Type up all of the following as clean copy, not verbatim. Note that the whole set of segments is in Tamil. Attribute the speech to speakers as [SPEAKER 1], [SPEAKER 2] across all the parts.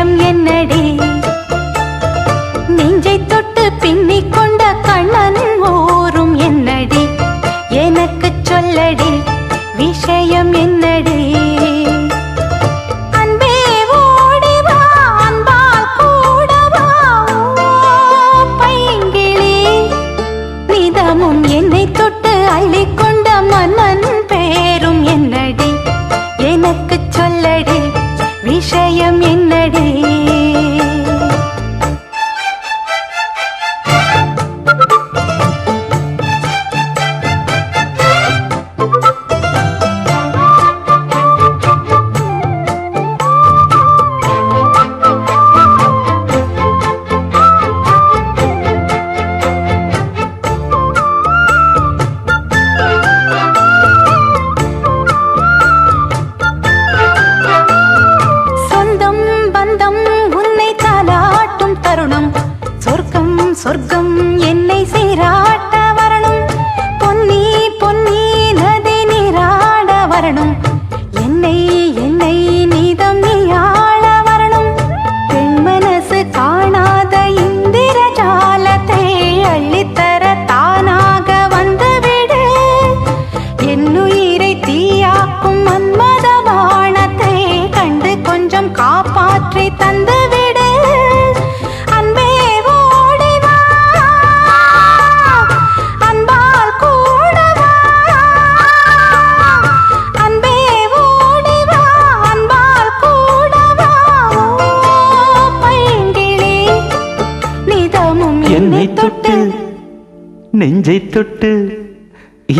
[SPEAKER 1] விஷயம் என்னடி நெஞ்சை தொட்டு பின்னிக் கொண்ட கண்ணன் ஊரும் என்னடி எனக்கு சொல்லடி விஷயம் என்னடி அன்பே ஓடி வா அன்பால் கூட வா பைங்கிளி நிதமும் என்னை தொட்டு அள்ளிக்கொண்ட மன்னன் பேரும் என்னடி எனக்கு சொல்லடி விஷயம் என்னடி சொர்க்கம் என்னை சீராட்ட வரணும் பொன்னி பொன்னி நதி நீராட வரணும் என்னை என்னை நீதம் நீயாள வரணும் பெண் மனசு காணாத இந்திர ஜாலத்தை அள்ளித்தர தானாக வந்துவிடு என்னுயிரை தீயாக்கும் மன்மத பாணத்தை கண்டு கொஞ்சம் காப்பாற்றி தந்துவிடு
[SPEAKER 2] என்னை தொட்டு நெஞ்சை தொட்டு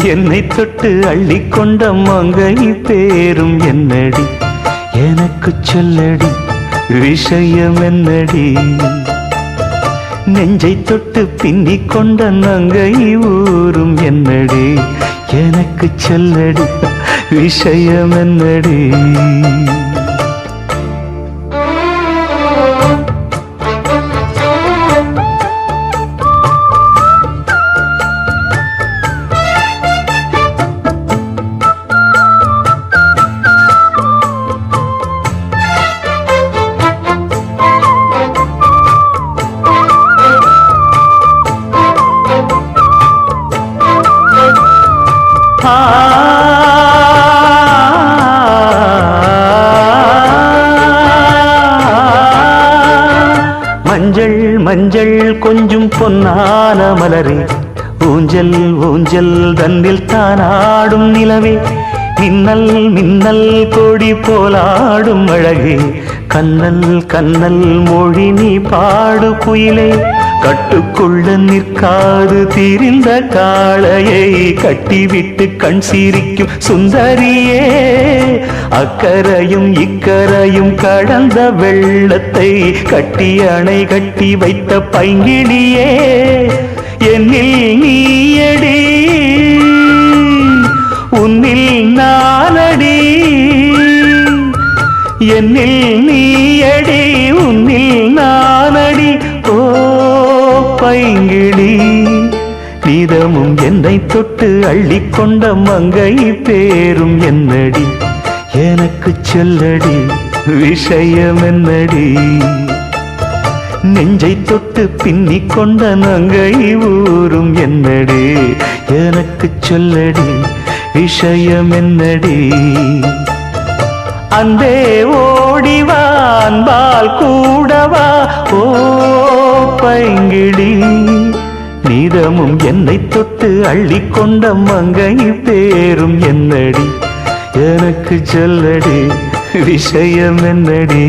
[SPEAKER 2] என்னை தொட்டு அள்ளிக்கொண்ட மங்கை பேரும் என்னடி எனக்கு சொல்லடி விஷயம் என்னடி நெஞ்சை தொட்டு பின்னிக் கொண்ட நங்கை ஊரும் என்னடி எனக்கு சொல்லடி விஷயம் என்னடி மஞ்சள் மஞ்சள் கொஞ்சம் பொன்னான மலரே ஊஞ்சல் ஊஞ்சல் தன்னில் தானாடும் நிலவே மின்னல் மின்னல் கொடி போலாடும் அழகே கண்ணல் கண்ணல் மொழி நீ பாடு குயிலே கட்டுக்குள்ள நிற்காது தீரிந்த காளையை கட்டிவிட்டு கண் சிரிக்கும் சுந்தரியே அக்கரையும் இக்கரையும் கடந்த வெள்ளத்தை கட்டி அணை கட்டி வைத்த பைங்கிளியே என்னில் நீயடி உன்னில் நானடி என்னில் நீயடி உன்னில் நானடி ஓ பைங்கிளி நீதமும் என்னை தொட்டு அள்ளிக்கொண்ட மங்கை பேரும் என்னடி எனக்கு சொல்லடி விஷயம் என்னடி நெஞ்சை தொட்டு பின்னிக் கொண்ட நங்கை ஊரும் என்னடி எனக்கு சொல்லடி விஷயம் என்னடி அன்பே ஓடிவா அன்பால் கூடவா ஓ பைங்கிளி நீதமும் என்னை தொட்டு அள்ளிக்கொண்ட மங்கை பேரும் என்னடி எனக்கு சொல்லடி விஷயம் என்னடி